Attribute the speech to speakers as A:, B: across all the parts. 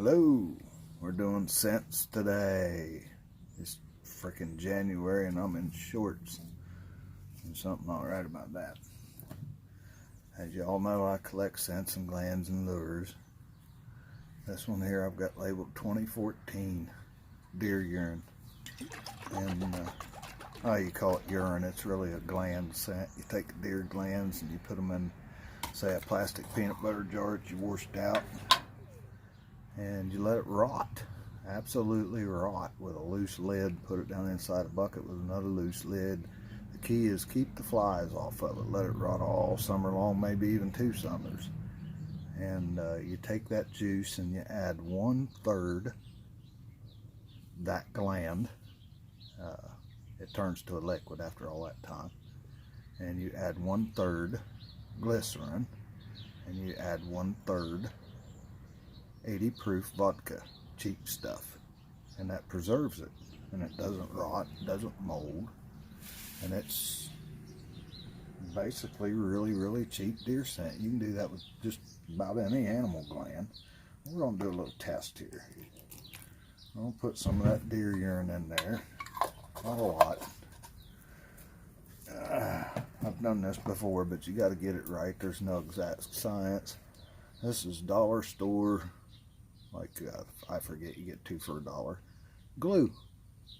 A: Hello, we're doing scents today. It's freaking January and I'm in shorts. There's something not right about that. As you all know, I collect scents and glands and lures. This one here I've got labeled 2014 deer urine. And you call it urine, it's really a gland scent. You take the deer glands and you put them in, say, a plastic peanut butter jar that you washed out, and you let it rot, absolutely rot, with a loose lid. Put it down inside a bucket with another loose lid. The key is keep the flies off of it. Let it rot all summer long, maybe even 2 summers. And you take that juice and you add 1/3 that gland. It turns to a liquid after all that time. And you add 1/3 glycerin, and you add 1/3 80 proof vodka, cheap stuff, and that preserves it, and it doesn't rot, doesn't mold, and it's basically really cheap deer scent. You can do that with just about any animal gland. We're going to do a little test here. I'm going to put some of that deer urine in there, not a lot. I've done this before, but you got to get it right. There's no exact science. This is dollar store, like I forget, you get 2 for $1. Glue,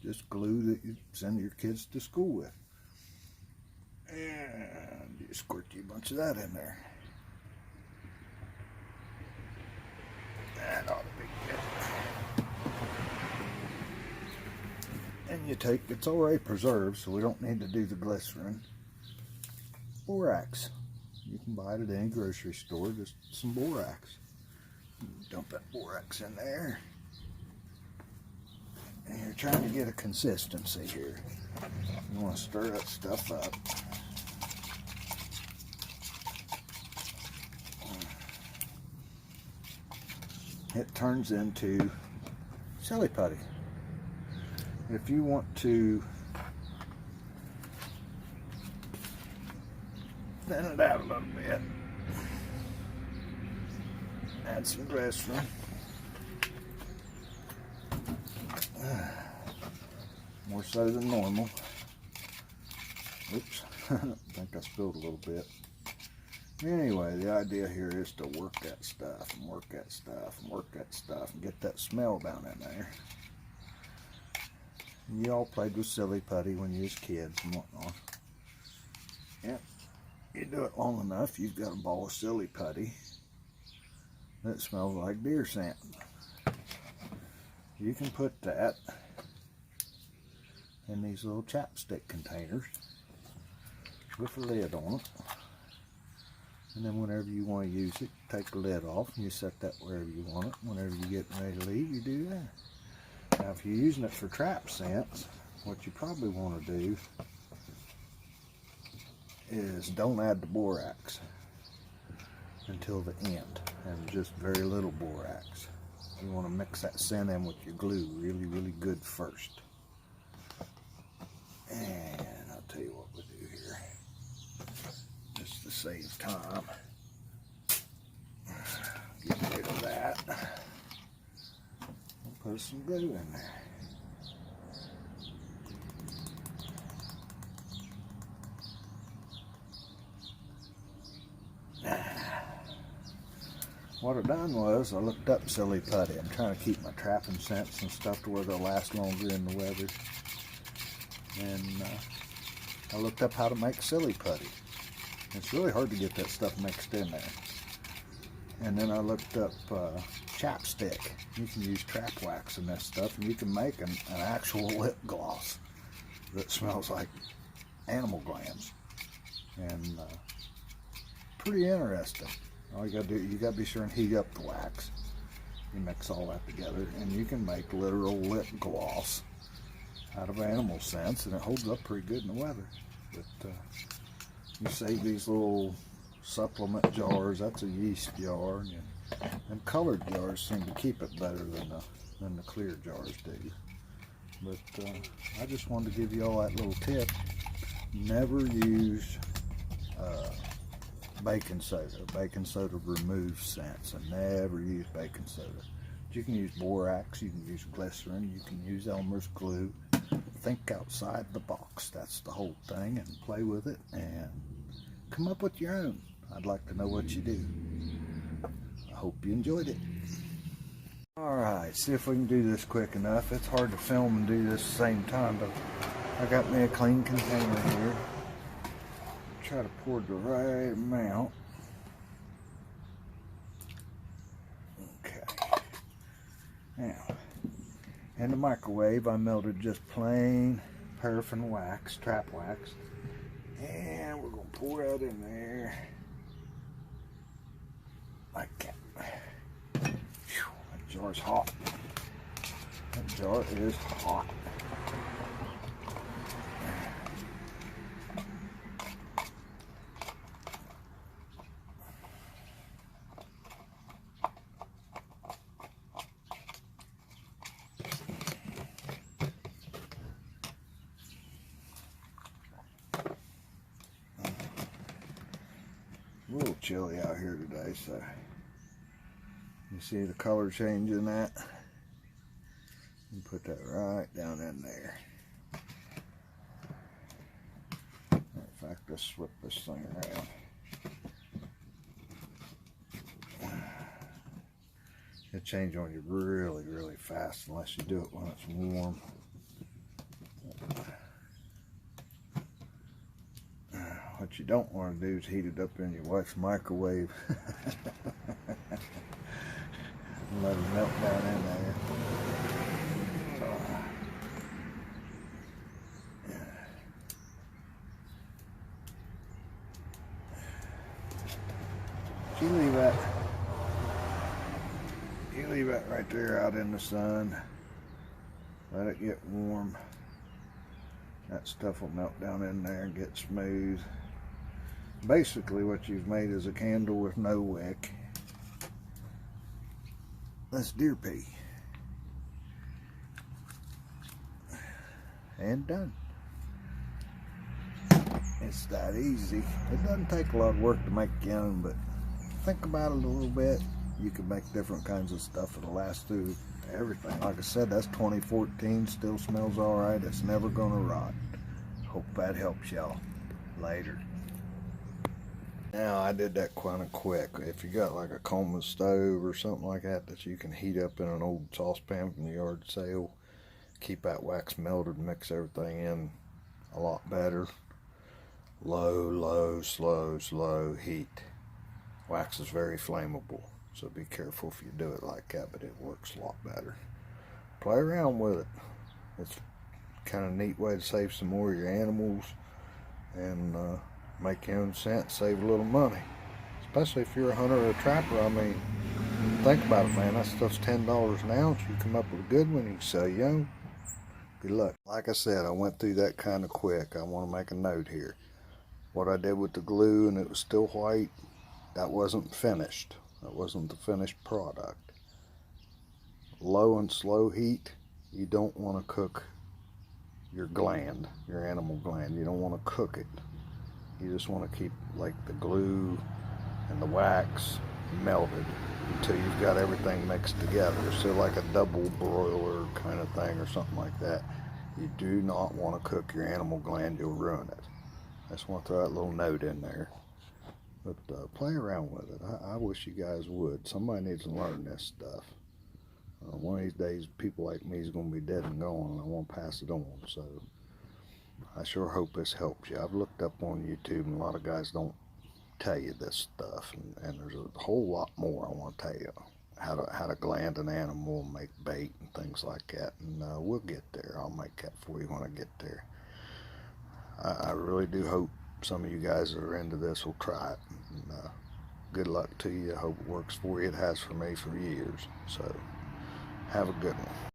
A: just glue that you send your kids to school with, and you squirt a bunch of that in there. That ought to be good. And you take, it's already preserved, so we don't need to do the glycerin. Borax. You can buy it at any grocery store, just some borax. Dump that borax in there. And you're trying to get a consistency here. You want to stir that stuff up. It turns into silly putty. If you want to thin it out a little bit, add some glycerin, more so than normal. Oops, I think I spilled a little bit. Anyway, the idea here is to work that stuff and work that stuff and work that stuff and get that smell down in there. And you all played with silly putty when you was kids and whatnot. Yep. You do it long enough, you've got a ball of silly putty that smells like deer scent. You can put that in these little chapstick containers with a lid on it. And then whenever you want to use it, take the lid off and you set that wherever you want it. Whenever you get ready to leave, you do that. Now if you're using it for trap scents, what you probably want to do is don't add the borax until the end, and just very little borax. You want to mix that scent in with your glue really good first. And I'll tell you what we'll do here, just to save time. Get rid of that. We'll put some glue in there. What I done was I looked up silly putty. I'm trying to keep my trapping scents and stuff to where they'll last longer in the weather. And I looked up how to make silly putty. It's really hard to get that stuff mixed in there. And then I looked up chapstick. You can use trap wax in this stuff, and you can make an actual lip gloss that smells like animal glands. And pretty interesting. All you gotta do, you gotta be sure and heat up the wax. You mix all that together, and you can make literal lip gloss out of animal scents, and it holds up pretty good in the weather. But you save these little supplement jars. That's a yeast jar, and colored jars seem to keep it better than the clear jars do. But I just wanted to give you all that little tip. Never use baking soda. Baking soda removes scents, and never use baking soda. You can use borax, you can use glycerin, you can use Elmer's glue. Think outside the box. That's the whole thing, and play with it and come up with your own. I'd like to know what you do. I hope you enjoyed it. Alright, see if we can do this quick enough. It's hard to film and do this at the same time, but I got me a clean container here. Try to pour the right amount. Okay. Now, in the microwave, I melted just plain paraffin wax, trap wax. And we're going to pour that in there. Like that. Whew, that jar's hot. That jar is hot. A little chilly out here today, so you see the color change in that. You put that right down in there. In fact, let's flip this thing around. It'll change on you really, really fast unless you do it when it's warm. What you don't want to do is heat it up in your wife's microwave. Let it melt down in there. You leave that right there out in the sun. Let it get warm. That stuff will melt down in there and get smooth. Basically what you've made is a candle with no wick. That's deer pee. And done. It's that easy. It doesn't take a lot of work to make your own, but think about it a little bit. You can make different kinds of stuff that'll last through everything. Like I said, that's 2014, still smells alright. It's never gonna rot. Hope that helps y'all. Later. Now, I did that kind of quick. If you got like a Coleman stove or something like that that you can heat up in an old saucepan from the yard sale, keep that wax melted, mix everything in a lot better. Low, slow heat. Wax is very flammable, so be careful if you do it like that, but it works a lot better. Play around with it. It's kind of a neat way to save some more of your animals and make your own scent, save a little money. Especially if you're a hunter or a trapper. I mean, think about it, man. That stuff's $10 an ounce. You come up with a good one, you can sell your own. Good luck. Like I said, I went through that kind of quick. I want to make a note here. What I did with the glue, and it was still white, that wasn't finished. That wasn't the finished product. Low and slow heat, you don't want to cook your gland, your animal gland. You don't want to cook it. You just want to keep like the glue and the wax melted until you've got everything mixed together. So like a double broiler kind of thing or something like that. You do not want to cook your animal gland, you'll ruin it. I just want to throw that little note in there. But play around with it. I wish you guys would. Somebody needs to learn this stuff. One of these days, people like me is going to be dead and gone, and I want to pass it on. So I sure hope this helps you. I've looked up on YouTube, and a lot of guys don't tell you this stuff, and there's a whole lot more I want to tell you. How to gland an animal, make bait, and things like that. And we'll get there. I'll make that for you when I get there. I really do hope some of you guys that are into this will try it. And, good luck to you. I hope it works for you. It has for me for years. So have a good one.